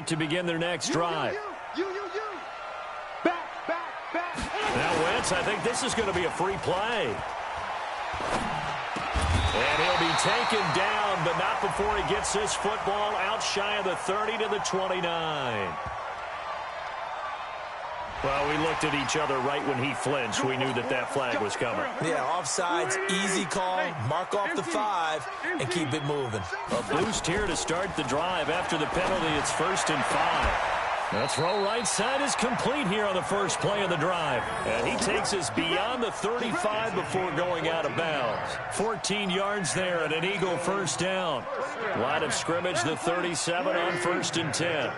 To begin their next drive. Now Wentz, I think this is going to be a free play. And he'll be taken down, but not before he gets this football out shy of the 30 to the 29. Well, we looked at each other right when he flinched. We knew that that flag was coming. Yeah, offsides, easy call, mark off the 5, and keep it moving. A boost here to start the drive. After the penalty, it's 1st and 5. The throw right side is complete here on the first play of the drive. And he takes us beyond the 35 before going out of bounds. 14 yards there and an Eagle first down. Line of scrimmage, the 37 on 1st and 10.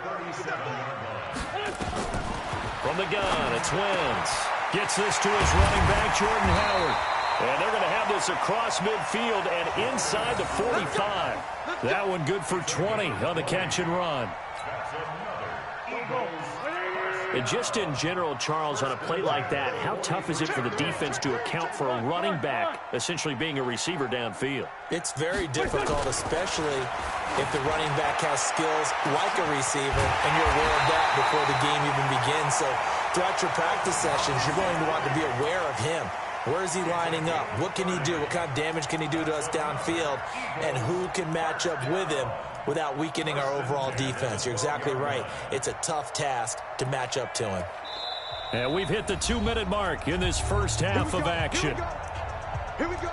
From the gun, it's Wentz. Gets this to his running back, Jordan Howard. And they're going to have this across midfield and inside the 45. That one good for 20 on the catch and run. And just in general, Charles, on a play like that, how tough is it for the defense to account for a running back essentially being a receiver downfield? It's very difficult, especially if the running back has skills like a receiver, and you're aware of that before the game even begins. So throughout your practice sessions, you're going to want to be aware of him. Where is he lining up? What can he do? What kind of damage can he do to us downfield? And who can match up with him without weakening our overall defense? You're exactly right. It's a tough task to match up to him. And we've hit the 2-minute mark in this first half of action. Here we go.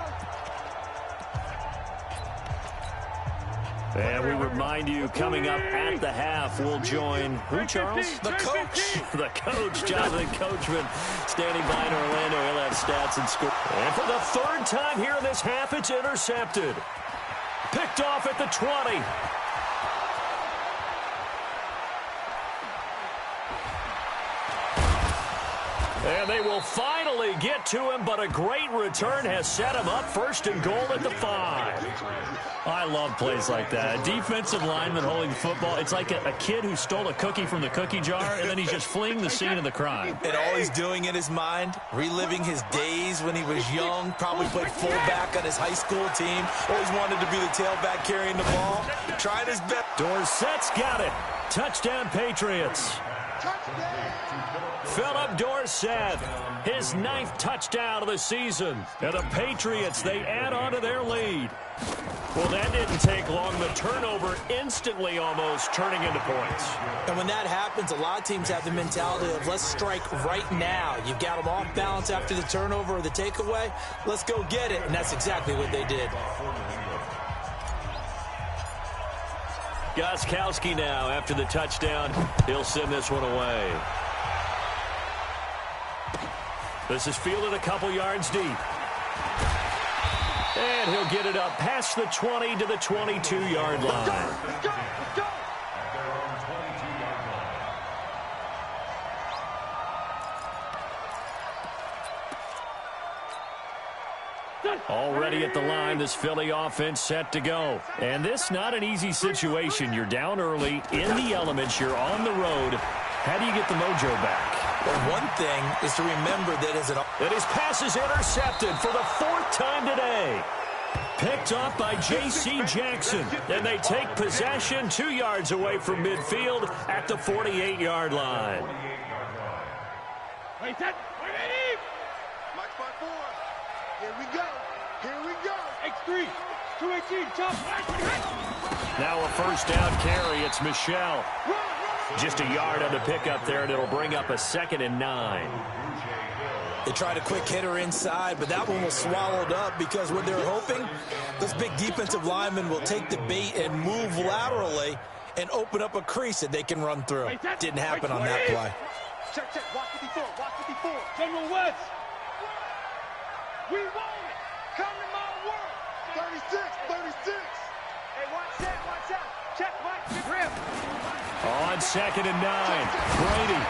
And we remind you, coming up at the half, we'll join who, Charles? The coach. The coach, Jonathan Coachman, standing by in Orlando. He'll have stats and score. And for the 3rd time here in this half, it's intercepted. Picked off at the 20. And they will finally get to him, but a great return has set him up 1st and goal at the 5. I love plays like that. A defensive lineman holding the football. It's like a kid who stole a cookie from the cookie jar, and then he's just fleeing the scene of the crime. And all he's doing in his mind, reliving his days when he was young, probably played fullback on his high school team, always wanted to be the tailback carrying the ball, trying his best. Dorsett's got it. Touchdown, Patriots. Philip Dorsett, his 9th touchdown of the season. And the Patriots, they add on to their lead. Well, that didn't take long. The turnover instantly almost turning into points. And when that happens, a lot of teams have the mentality of let's strike right now. You've got them off balance after the turnover or the takeaway. Let's go get it. And that's exactly what they did. Gostkowski now after the touchdown. He'll send this one away. This is fielded a couple yards deep. And he'll get it up past the 20 to the 22-yard line. Let's go. Already at the line, this Philly offense set to go. And this not an easy situation. You're down early, in the elements, you're on the road. How do you get the mojo back? Well, one thing is to remember that his pass is intercepted for the 4th time today. Picked off by J.C. Jackson. And they take possession 2 yards away from midfield at the 48-yard line. Wait, that. Mike spot 4. Here we go. X3. 218. Jump. Now a first down carry. It's Michelle. Just a yard on the pickup there, and it'll bring up a 2nd and 9. They tried a quick hitter inside, but that one was swallowed up because what they're hoping, this big defensive lineman will take the bait and move laterally and open up a crease that they can run through. Didn't happen on that play. Check. Watch 54. General West. We want it. Come to my world. 36. Hey, watch out. Check, Mike. Grip. On 2nd and 9, Brady.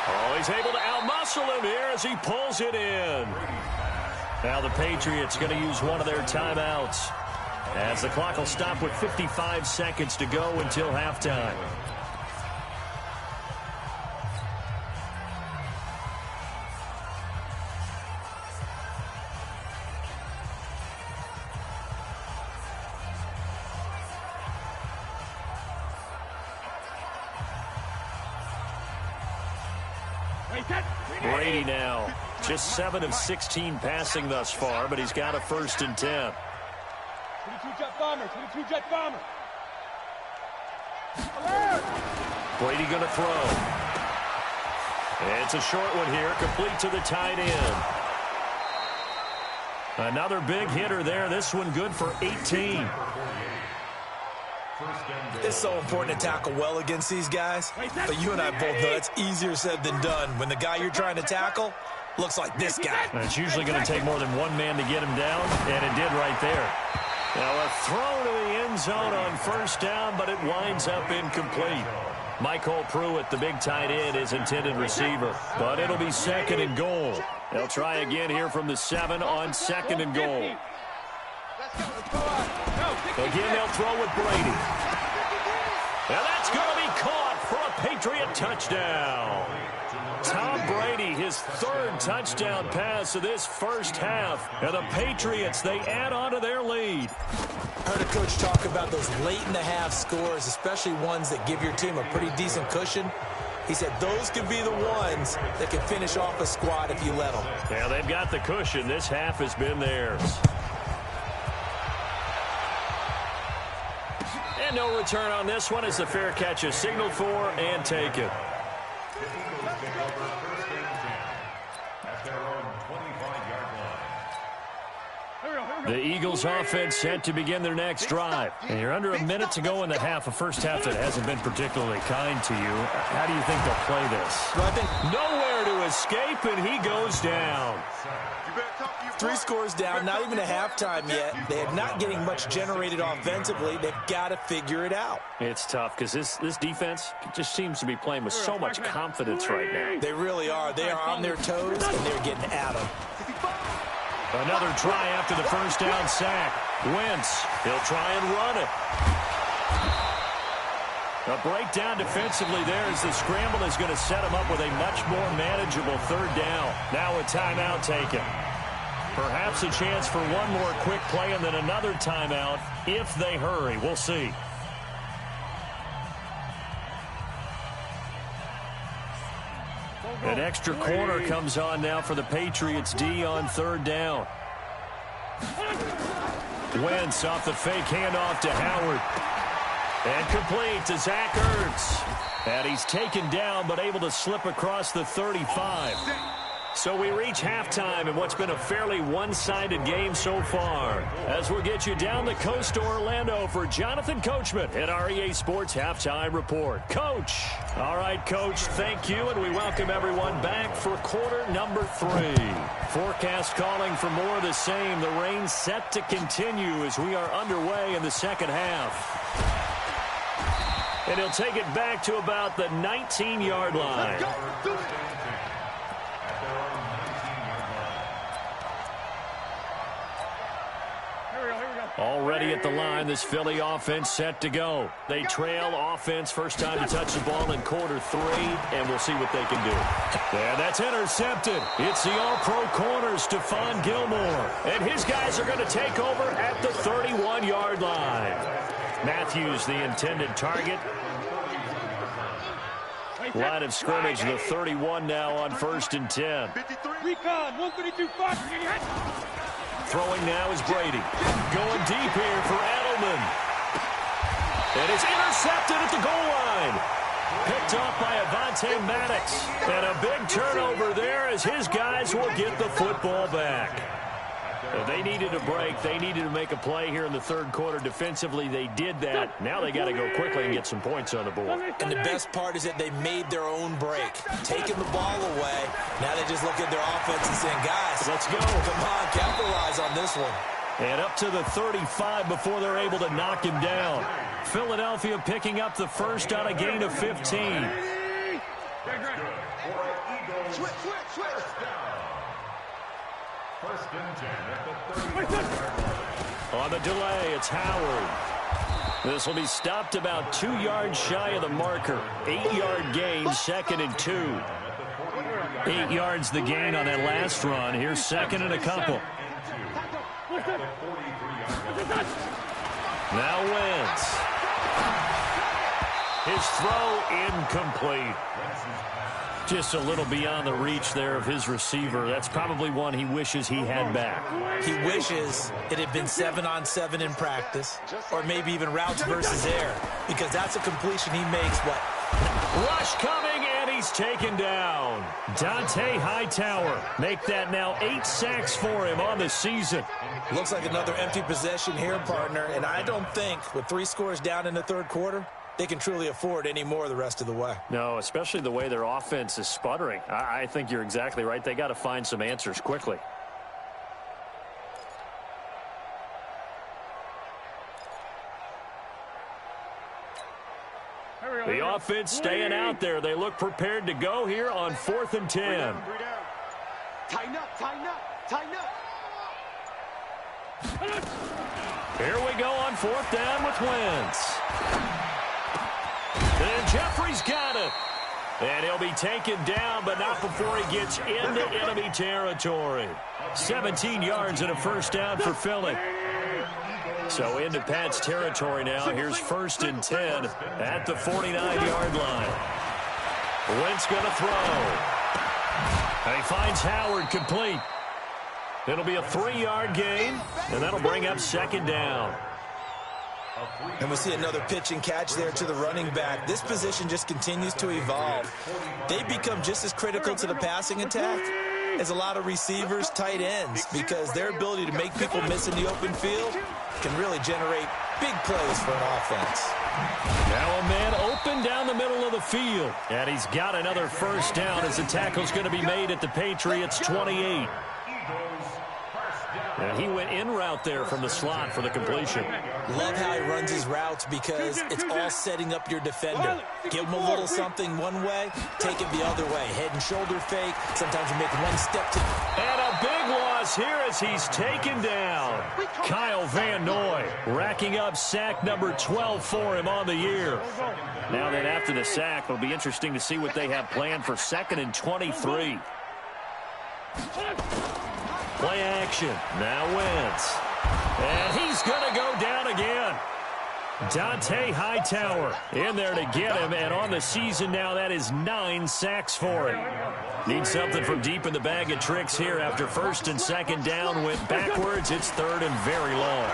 Oh, he's able to outmuscle him here as he pulls it in. Now the Patriots going to use one of their timeouts, as the clock will stop with 55 seconds to go until halftime. Brady now, just 7 of 16 passing thus far, but he's got a 1st and 10. 22 jet bomber, 22 jet bomber. Brady going to throw. It's a short one here, complete to the tight end. Another big hitter there. This one good for 18. It's so important to tackle well against these guys, but you and I both know it's easier said than done when the guy you're trying to tackle looks like this guy. And it's usually going to take more than one man to get him down, and it did right there. Now a throw to the end zone on 1st down, but it winds up incomplete. Michael Pruitt, the big tight end, is intended receiver, but it'll be 2nd and goal. They'll try again here from the 7 on 2nd and goal. Again, they'll throw with Brady. Now that's going to be caught for a Patriot touchdown. Tom Brady, his 3rd touchdown pass of this first half. And the Patriots, they add on to their lead. I heard a coach talk about those late-in-the-half scores, especially ones that give your team a pretty decent cushion. He said those could be the ones that can finish off a squad if you let them. Yeah, they've got the cushion. This half has been theirs. And no return on this one as the fair catch is signaled for and taken. The Eagles offense set to begin their next drive. And you're under a minute to go in the half, a first half that hasn't been particularly kind to you. How do you think they'll play this? Well, I think nowhere to escape, and he goes down. 3 scores down, not even a halftime yet. They're not getting much generated offensively. They've got to figure it out. It's tough because this defense just seems to be playing with so much confidence right now. They really are. They are on their toes, and they're getting at them. Another try after the 1st down sack. Wentz, he'll try and run it. A breakdown defensively there as the scramble is going to set him up with a much more manageable 3rd down. Now a timeout taken. Perhaps a chance for one more quick play and then another timeout if they hurry. We'll see. An extra corner comes on now for the Patriots D on 3rd down. Wentz off the fake handoff to Howard. And complete to Zach Ertz. And he's taken down but able to slip across the 35. So we reach halftime in what's been a fairly one-sided game so far. As we'll get you down the coast to Orlando for Jonathan Coachman at our EA Sports Halftime Report. Coach. All right, Coach, thank you, and we welcome everyone back for quarter number 3. Forecast calling for more of the same. The rain set to continue as we are underway in the 2nd half. And he'll take it back to about the 19-yard line. Already at the line, this Philly offense set to go. They trail offense, first time to touch the ball in quarter 3, and we'll see what they can do. And that's intercepted. It's the all-pro corner, Stephon Gilmore. And his guys are going to take over at the 31-yard line. Matthews, the intended target. Line of scrimmage, the 31 now on 1st and 10. Recon, 132, Fox. Throwing now is Brady. Going deep here for Edelman. It is intercepted at the goal line. Picked off by Avonte Maddox. And a big turnover there as his guys will get the football back. They needed a break. They needed to make a play here in the 3rd quarter. Defensively, they did that. Now they got to go quickly and get some points on the board. And the best part is that they made their own break. Taking the ball away. Now they just look at their offense and saying, guys, let's go. Come on, capitalize on this one. And up to the 35 before they're able to knock him down. Philadelphia picking up the first on a gain of 15. Switch. On the delay, it's Howard. This will be stopped about 2 yards shy of the marker. 8-yard gain, 2nd and 2. 8 yards the gain on that last run. Here's 2nd and a couple. Now Wentz. His throw incomplete. Just a little beyond the reach there of his receiver. That's probably one he wishes he had back. He wishes it had been 7-on-7 in practice, or maybe even routes versus air, because that's a completion he makes. Rush coming, and he's taken down. Dante Hightower. Make that now 8 sacks for him on the season. Looks like another empty possession here, partner, and I don't think with 3 scores down in the third quarter, they can truly afford any more the rest of the way. No, especially the way their offense is sputtering. I think you're exactly right. They got to find some answers quickly. The offense staying out there. They look prepared to go here on 4th and 10. Tighten up, tighten up, tighten up. Here we go on 4th down with Wentz. And Jeffrey's got it. And he'll be taken down, but not before he gets into enemy territory. 17 yards and a first down for Philly. So into Pat's territory now. Here's 1st and 10 at the 49-yard line. Wentz going to throw. And he finds Howard complete. It'll be a 3-yard gain, and that'll bring up 2nd down. And we see another pitch and catch there to the running back. This position just continues to evolve. They become just as critical to the passing attack as a lot of receivers, tight ends, because their ability to make people miss in the open field can really generate big plays for an offense. Now a man open down the middle of the field. And he's got another first down as the tackle's going to be made at the Patriots' 28. And he went in route there from the slot for the completion. Love how he runs his routes because it's all setting up your defender. Give him a little something one way, take it the other way. Head and shoulder fake. Sometimes you make one step to... And a big loss here as he's taken down. Kyle Van Noy racking up sack number 12 for him on the year. Now then after the sack, it'll be interesting to see what they have planned for 2nd and 23. Play action. Now Wentz. And he's going to go down again. Dante Hightower in there to get him. And on the season now, that is 9 sacks for him. Needs something from deep in the bag of tricks here after 1st and 2nd down. Went backwards. It's 3rd and very long.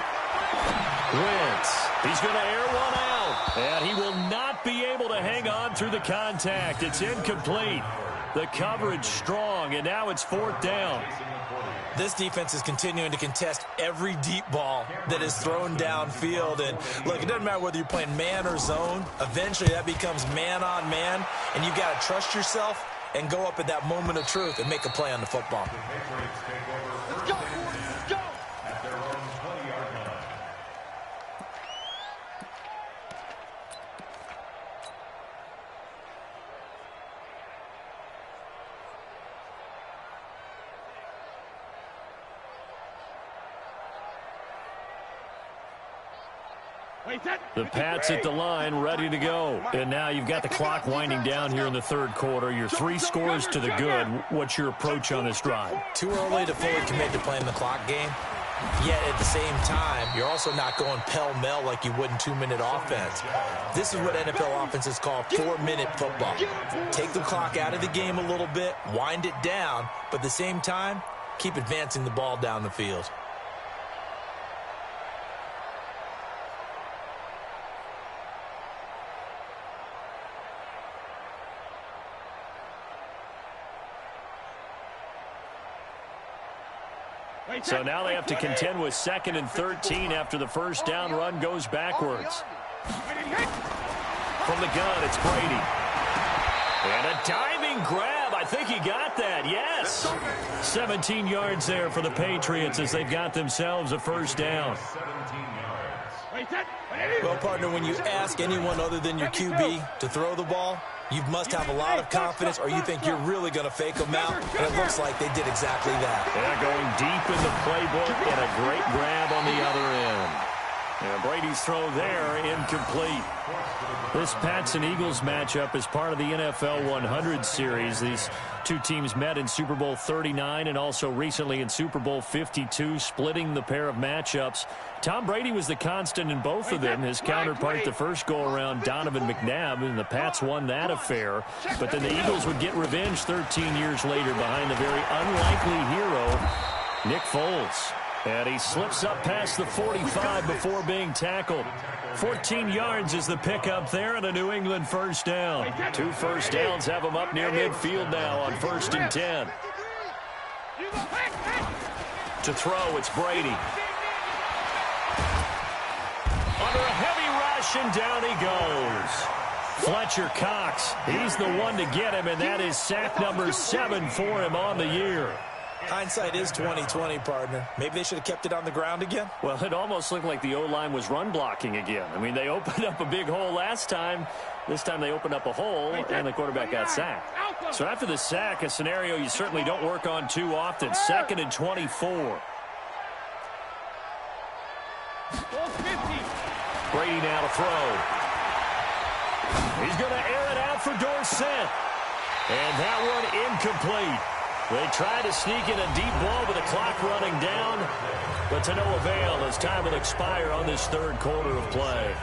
Wentz. He's going to air one out. And he will not be able to hang on through the contact. It's incomplete. The coverage strong. And now it's 4th down. This defense is continuing to contest every deep ball that is thrown downfield. And, look, it doesn't matter whether you're playing man or zone. Eventually, that becomes man-on-man, and you've got to trust yourself and go up at that moment of truth and make a play on the football. Let's go, let's go. The Pats at the line, ready to go. And now you've got the clock winding down here in the 3rd quarter. You're 3 scores to the good. What's your approach on this drive? Too early to fully commit to playing the clock game. Yet at the same time, you're also not going pell-mell like you would in 2-minute offense. This is what NFL offenses call 4-minute football. Take the clock out of the game a little bit, wind it down, but at the same time, keep advancing the ball down the field. So now they have to contend with 2nd and 13 after the first down run goes backwards. From the gun, it's Brady. And a diving grab. I think he got that. Yes. 17 yards there for the Patriots as they've got themselves a first down. Well, partner, when you ask anyone other than your QB to throw the ball, you must have a lot of confidence or you think you're really going to fake them out, and it looks like they did exactly that. They're going deep in the playbook and a great grab on the other end. And Brady's throw there, incomplete. This Pats and Eagles matchup is part of the NFL 100 series. These two teams met in Super Bowl 39 and also recently in Super Bowl 52, splitting the pair of matchups. Tom Brady was the constant in both of them. His counterpart the first go-around, Donovan McNabb, and the Pats won that affair. But then the Eagles would get revenge 13 years later behind the very unlikely hero, Nick Foles. And he slips up past the 45 before being tackled. 14 yards is the pickup there and a New England first down. 2 first downs have him up near midfield now on 1st and 10. To throw, it's Brady. Under a heavy rush, and down he goes. Fletcher Cox, he's the one to get him, and that is sack number 7 for him on the year. Hindsight is 20/20, partner. Maybe they should have kept it on the ground again. Well, it almost looked like the O-line was run blocking again. I mean, they opened up a big hole last time. This time they opened up a hole, and the quarterback got sacked. So after the sack, a scenario you certainly don't work on too often. 2nd and 24. Brady now to throw. He's going to air it out for Dorsett. And that one incomplete. They try to sneak in a deep ball with the clock running down, but to no avail as time will expire on this 3rd quarter of play.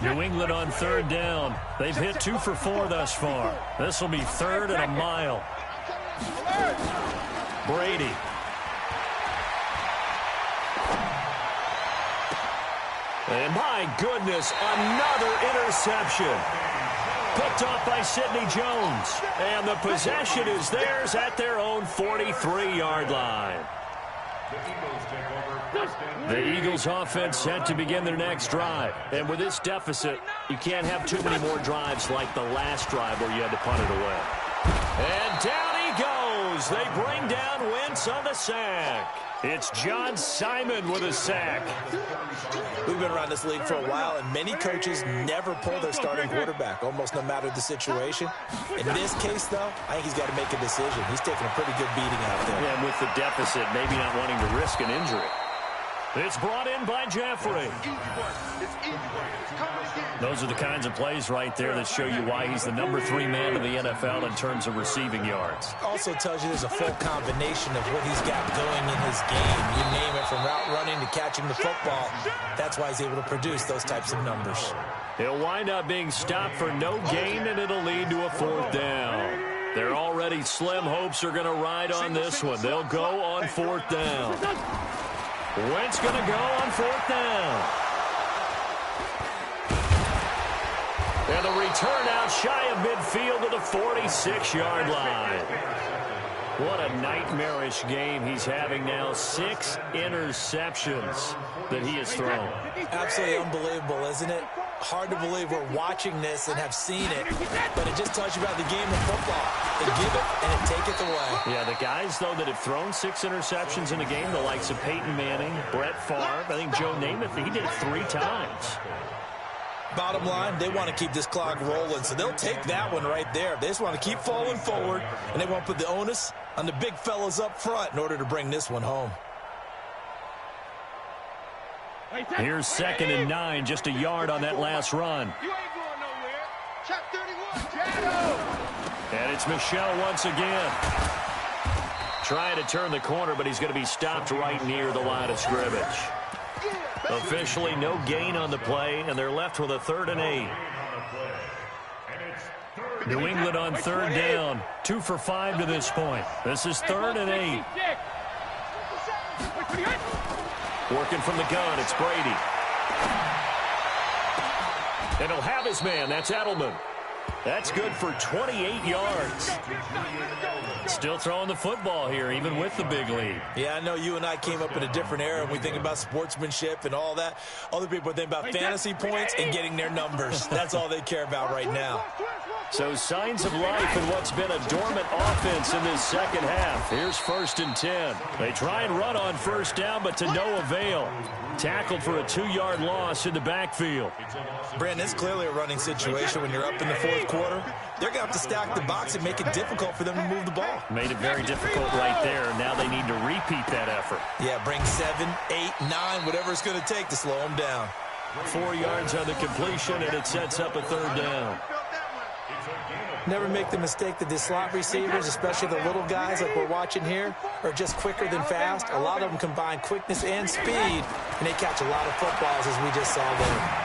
New England on 3rd down. They've hit 2 for 4 thus far. This will be 3rd and a mile. Brady. And my goodness, another interception. Picked off by Sidney Jones. And the possession is theirs at their own 43-yard line. The Eagles offense set to begin their next drive. And with this deficit, you can't have too many more drives like the last drive where you had to punt it away. And down he goes. They bring down Wentz on the sack. It's John Simon with a sack. We've been around this league for a while, and many coaches never pull their starting quarterback, almost no matter the situation. In this case, though, I think he's got to make a decision. He's taking a pretty good beating out there. Yeah, and with the deficit, maybe not wanting to risk an injury. It's brought in by Jeffrey. Those are the kinds of plays right there that show you why he's the number 3 man in the NFL in terms of receiving yards. Also tells you there's a full combination of what he's got going in his game. You name it, from route running to catching the football. That's why he's able to produce those types of numbers. He'll wind up being stopped for no gain, and it'll lead to a 4th down. Their already slim hopes are going to ride on this one. They'll go on 4th down. Wentz going to go on 4th down. And the return out shy of midfield to the 46-yard line. What a nightmarish game he's having now. 6 interceptions that he has thrown. Absolutely unbelievable, isn't it? Hard to believe we're watching this and have seen it, but it just tells you about the game of football. They give it and it taketh away. Yeah, the guys, though, that have thrown 6 interceptions in a game, the likes of Peyton Manning, Brett Favre, I think Joe Namath, he did it 3 times. Bottom line, they want to keep this clock rolling, so they'll take that one right there. They just want to keep falling forward, and they want to put the onus on the big fellas up front in order to bring this one home. Here's 2nd and 9, just a yard on that last run. You ain't going nowhere. Chop 31, Jado. And it's Michel once again. Trying to turn the corner, but he's going to be stopped right near the line of scrimmage. Officially no gain on the play, and they're left with a 3rd and 8. New England on 3rd down. 2 for 5 to this point. This is 3rd and 8. Working from the gun, it's Brady. And he'll have his man. That's Edelman. That's good for 28 yards. Still throwing the football here, even with the big lead. Yeah, I know you and I came up in a different era, and we think about sportsmanship and all that. Other people think about fantasy points and getting their numbers. That's all they care about right now. So signs of life in what's been a dormant offense in this second half. Here's 1st and 10. They try and run on 1st down, but to no avail. Tackled for a 2-yard loss in the backfield. Brandon, it's clearly a running situation when you're up in the 4th quarter. quarter, they're going to have to stack the box and make it difficult for them to move the ball. Made it very difficult right there. Now they need to repeat that effort. Yeah, bring 7, 8, 9, whatever it's going to take to slow them down. 4 yards on the completion, and it sets up a third down. Never make the mistake that the slot receivers, especially the little guys like we're watching here, are just quicker than fast. A lot of them combine quickness and speed, and they catch a lot of footballs, as we just saw there.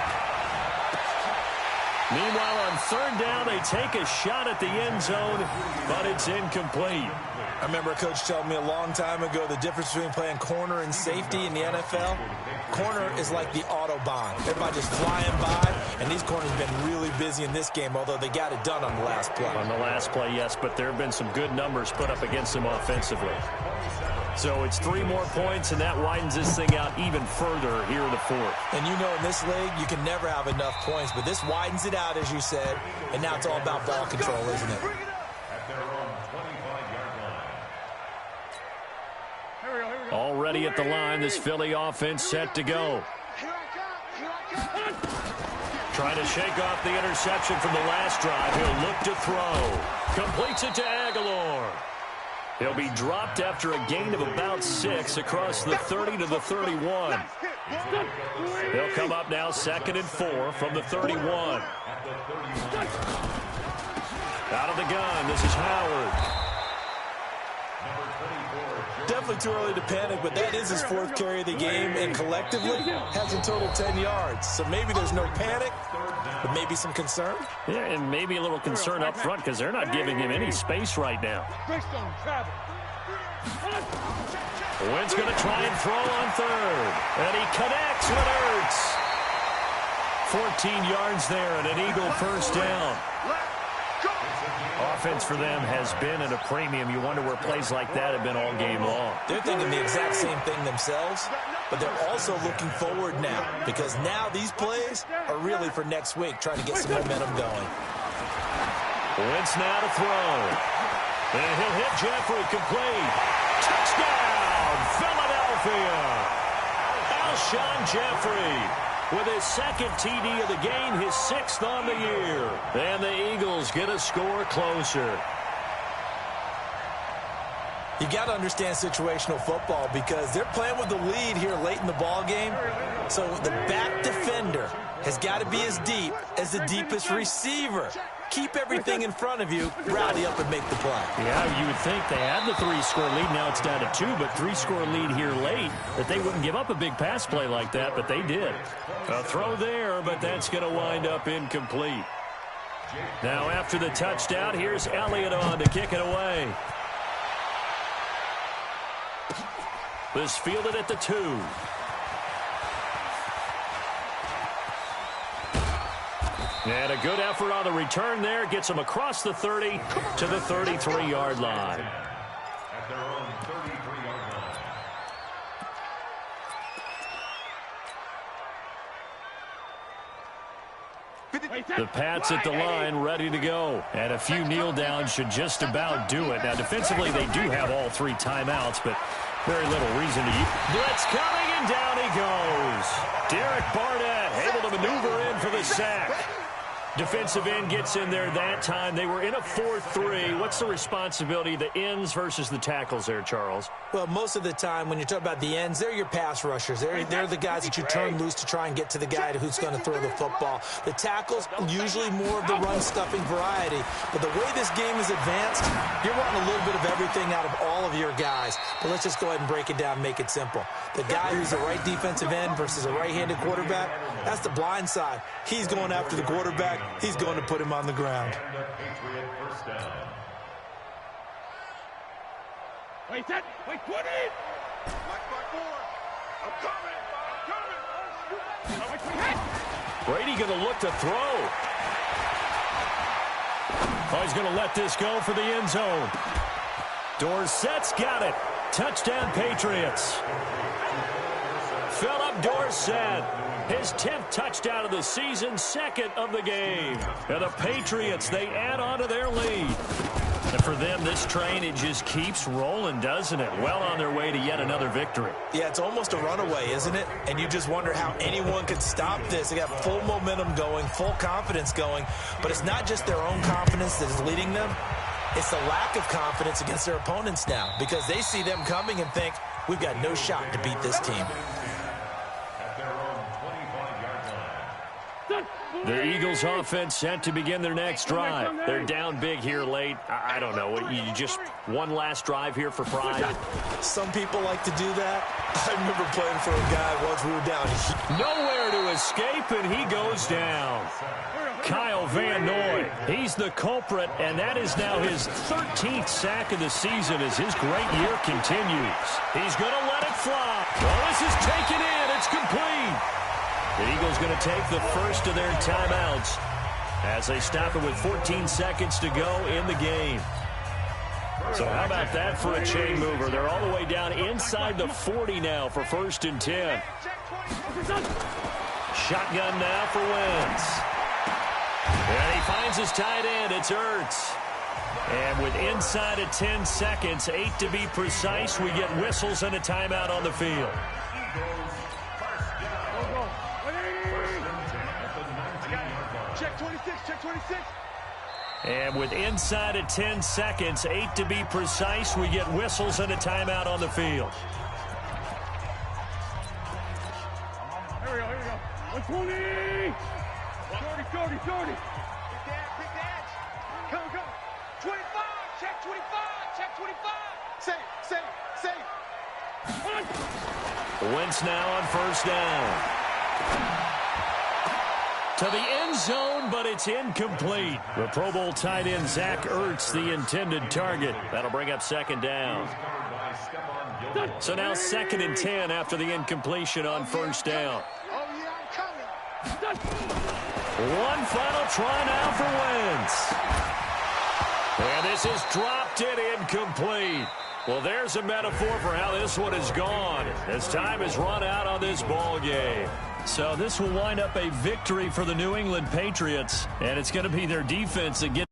Meanwhile, on third down, they take a shot at the end zone, but it's incomplete. I remember a coach telling me a long time ago the difference between playing corner and safety in the NFL. Corner is like the Autobahn. Everybody just flying by, and these corners have been really busy in this game, although they got it done on the last play. On the last play, yes, but there have been some good numbers put up against them offensively. So it's 3 more points, and that widens this thing out even further here in the fourth. And you know in this league, you can never have enough points, but this widens it out, as you said, and now it's all about ball control, isn't it? Already at the line, this Philly offense set to go. Trying to shake off the interception from the last drive. He'll look to throw. Completes it to Aguilar. He'll be dropped after a gain of about 6 across the 30 to the 31. He'll come up now 2nd and 4 from the 31. Out of the gun, this is Howard. Definitely too early to panic, but that is his 4th carry of the game, and collectively has in total 10 yards. So maybe there's no panic, but maybe some concern. Yeah, and maybe a little concern up front because they're not giving him any space right now. Wynn's going to try and throw on third, and he connects with Ertz. 14 yards there and an Eagle first down. Offense for them has been at a premium. You wonder where plays like that have been all game long. They're thinking the exact same thing themselves, but they're also looking forward now because now these plays are really for next week, trying to get some momentum going. Wentz now to throw. And he'll hit Jeffrey complete. Touchdown, Philadelphia. Alshon Jeffrey with his 2nd TD of the game, his 6th on the year. And the Eagles get a score closer. You got to understand situational football because they're playing with the lead here late in the ball game. So the back defender has got to be as deep as the deepest receiver. Keep everything in front of you, rally up and make the play. Yeah, you would think they had the 3-score lead. Now it's down to 2, but 3-score lead here late, that they wouldn't give up a big pass play like that, but they did. A throw there, but that's going to wind up incomplete. Now after the touchdown, here's Elliott on to kick it away. This fielded at the 2. And a good effort on the return there. Gets him across the 30 to the 33-yard line. At their own 33-yard line. The Pats at the line, ready to go. And a few kneel downs should just about do it. Now, defensively, they do have all 3 timeouts, but very little reason to use. Blitz coming, and down he goes. Derek Barnett able to maneuver in for the sack. Defensive end gets in there that time. They were in a 4-3. What's the responsibility, the ends versus the tackles there, Charles? Well, most of the time when you talk about the ends, they're your pass rushers. They're the guys that you turn loose to try and get to the guy who's going to throw the football. The tackles, usually more of the run-stuffing variety. But the way this game is advanced, you're wanting a little bit of everything out of all of your guys. But let's just go ahead and break it down and make it simple. The guy who's a right defensive end versus a right-handed quarterback, that's the blind side. He's going after the quarterback. He's going to put him on the ground. Wait, put it! I'm coming! Brady going to look to throw. Oh, he's going to let this go for the end zone. Dorsett's got it. Touchdown, Patriots. Philip Dorsett. His 10th touchdown of the season, 2nd of the game. And the Patriots, they add on to their lead. And for them, this train, it just keeps rolling, doesn't it? Well on their way to yet another victory. Yeah, it's almost a runaway, isn't it? And you just wonder how anyone could stop this. They got full momentum going, full confidence going. But it's not just their own confidence that is leading them. It's the lack of confidence against their opponents now, because they see them coming and think, we've got no shot to beat this team. The Eagles offense set to begin their next drive. They're down big here late. I don't know. You just one last drive here for pride? Some people like to do that. I remember playing for a guy once we were down. Nowhere to escape, and he goes down. Kyle Van Noy, he's the culprit, and that is now his 13th sack of the season as his great year continues. He's going to let it fly. Well, this is taken in. It's complete. The Eagles going to take the first of their timeouts as they stop it with 14 seconds to go in the game. So how about that for a chain mover? They're all the way down inside the 40 now for 1st and 10. Shotgun now for Wentz. And he finds his tight end. It's Ertz. And with inside of 10 seconds, 8 to be precise, we get whistles and a timeout on the field. Check 26, check 26. And with inside of 10 seconds, 8 to be precise, we get whistles and a timeout on the field. Here we go. 120. 30. Big dash. Come. 25, check 25, check 25. Save. Wentz now on 1st down. To the end zone, but it's incomplete. The Pro Bowl tight end Zach Ertz, the intended target. That'll bring up 2nd down. So now 2nd and 10 after the incompletion on 1st down. Oh, yeah, I'm coming. One final try now for Wentz. And this is dropped in incomplete. Well, there's a metaphor for how this one is gone as time has run out on this ball game. So this will wind up a victory for the New England Patriots, and it's going to be their defense that gets